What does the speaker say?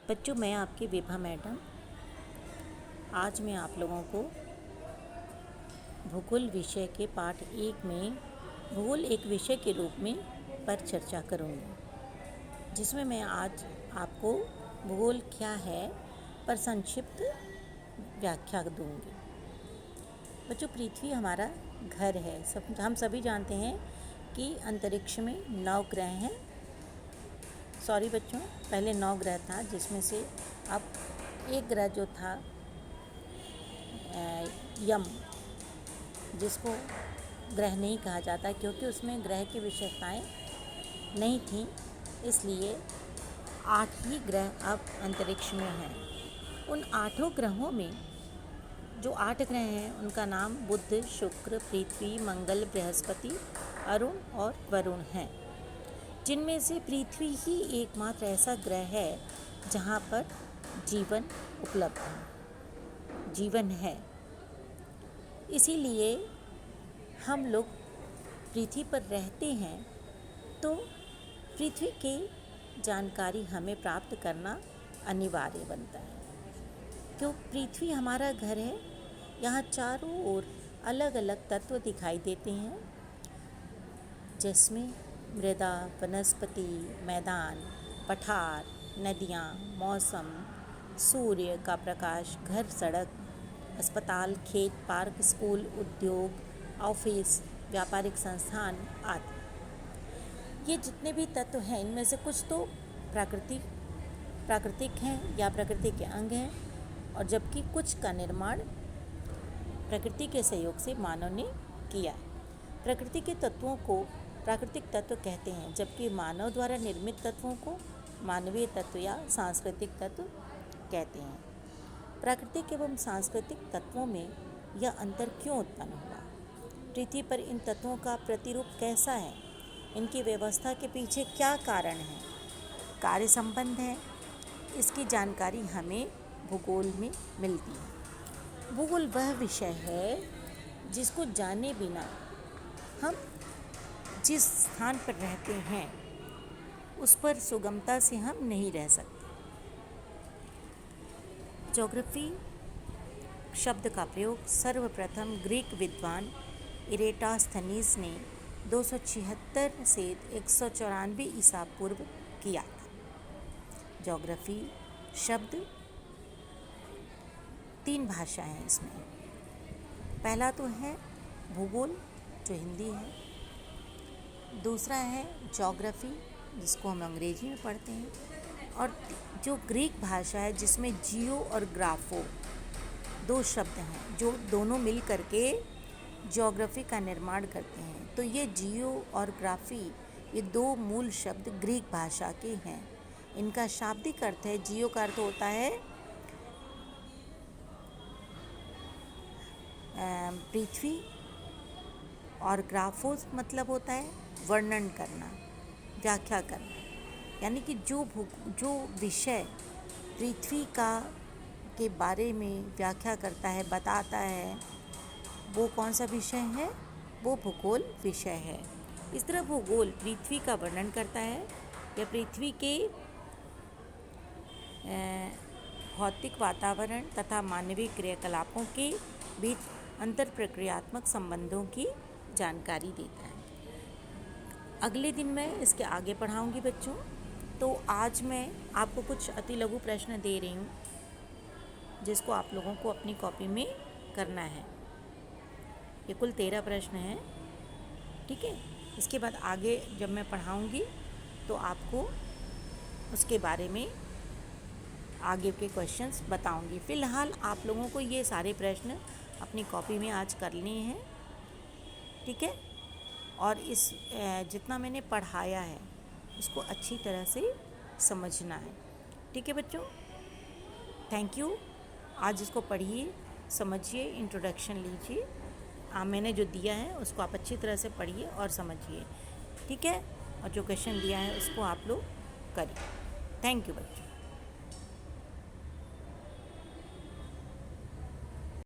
बच्चों, मैं आपकी विभा मैडम। आज मैं आप लोगों को भूगोल विषय के पाठ 1 में भूगोल एक विषय के रूप में पर चर्चा करूँगी, जिसमें मैं आज आपको भूगोल क्या है पर संक्षिप्त व्याख्या दूँगी। बच्चों, पृथ्वी हमारा घर है। हम सभी जानते हैं कि अंतरिक्ष में 9 ग्रह हैं। सॉरी बच्चों, पहले 9 ग्रह था, जिसमें से अब एक ग्रह जो था यम, जिसको ग्रह नहीं कहा जाता क्योंकि उसमें ग्रह की विशेषताएं नहीं थी, इसलिए 8 ही ग्रह अब अंतरिक्ष में हैं। उन 8 ग्रहों में जो 8 ग्रह हैं उनका नाम बुध, शुक्र, पृथ्वी, मंगल, बृहस्पति, अरुण और वरुण हैं, जिनमें से पृथ्वी ही एकमात्र ऐसा ग्रह है जहाँ पर जीवन उपलब्ध है, जीवन है। इसीलिए हम लोग पृथ्वी पर रहते हैं, तो पृथ्वी की जानकारी हमें प्राप्त करना अनिवार्य बनता है। क्यों? पृथ्वी हमारा घर है। यहाँ चारों ओर अलग अलग तत्व दिखाई देते हैं, जिसमें मृदा, वनस्पति, मैदान, पठार, नदियाँ, मौसम, सूर्य का प्रकाश, घर, सड़क, अस्पताल, खेत, पार्क, स्कूल, उद्योग, ऑफिस, व्यापारिक संस्थान आदि। ये जितने भी तत्व हैं, इनमें से कुछ तो प्राकृतिक हैं या प्रकृति के अंग हैं, और जबकि कुछ का निर्माण प्रकृति के सहयोग से मानव ने किया। प्रकृति के तत्वों को प्राकृतिक तत्व कहते हैं, जबकि मानव द्वारा निर्मित तत्वों को मानवीय तत्व या सांस्कृतिक तत्व कहते हैं। प्राकृतिक एवं सांस्कृतिक तत्वों में यह अंतर क्यों उत्पन्न हुआ? पृथ्वी पर इन तत्वों का प्रतिरूप कैसा है? इनकी व्यवस्था के पीछे क्या कारण है? कार्य संबंध है। इसकी जानकारी हमें भूगोल में मिलती है। भूगोल वह विषय है जिसको जाने बिना हम जिस स्थान पर रहते हैं उस पर सुगमता से हम नहीं रह सकते। ज्योग्राफी शब्द का प्रयोग सर्वप्रथम ग्रीक विद्वान इरेटास्थनीज ने 276 से 194 ईसा पूर्व किया था। ज्योग्राफी शब्द 3 भाषा हैं इसमें। पहला तो है भूगोल, जो हिंदी है। दूसरा है ज्योग्राफी, जिसको हम अंग्रेजी में पढ़ते हैं। और जो ग्रीक भाषा है, जिसमें जियो और ग्राफो 2 शब्द हैं, जो दोनों मिल करके ज्योग्राफी का निर्माण करते हैं। तो ये जियो और ग्राफी, ये 2 मूल शब्द ग्रीक भाषा के हैं। इनका शाब्दिक अर्थ है, जियो का अर्थ होता है पृथ्वी, और ग्राफोस मतलब होता है वर्णन करना, व्याख्या करना। यानी कि जो विषय पृथ्वी के बारे में व्याख्या करता है, बताता है, वो कौन सा विषय है? वो भूगोल विषय है। इस तरह भूगोल पृथ्वी का वर्णन करता है या पृथ्वी के भौतिक वातावरण तथा मानवीय क्रियाकलापों के बीच अंतर प्रक्रियात्मक संबंधों की जानकारी देता है। अगले दिन मैं इसके आगे पढ़ाऊंगी बच्चों। तो आज मैं आपको कुछ अति लघु प्रश्न दे रही हूँ, जिसको आप लोगों को अपनी कॉपी में करना है। ये कुल 13 प्रश्न हैं, ठीक है। इसके बाद आगे जब मैं पढ़ाऊंगी तो आपको उसके बारे में आगे के क्वेश्चंस बताऊंगी। फ़िलहाल आप लोगों को ये सारे प्रश्न अपनी कॉपी में आज करने हैं, ठीक है। और इस जितना मैंने पढ़ाया है उसको अच्छी तरह से समझना है, ठीक है बच्चों। Thank you. आज इसको पढ़िए, समझिए, इंट्रोडक्शन लीजिए। मैंने जो दिया है उसको आप अच्छी तरह से पढ़िए और समझिए, ठीक है। और जो क्वेश्चन दिया है उसको आप लोग करिए। थैंक यू बच्चों।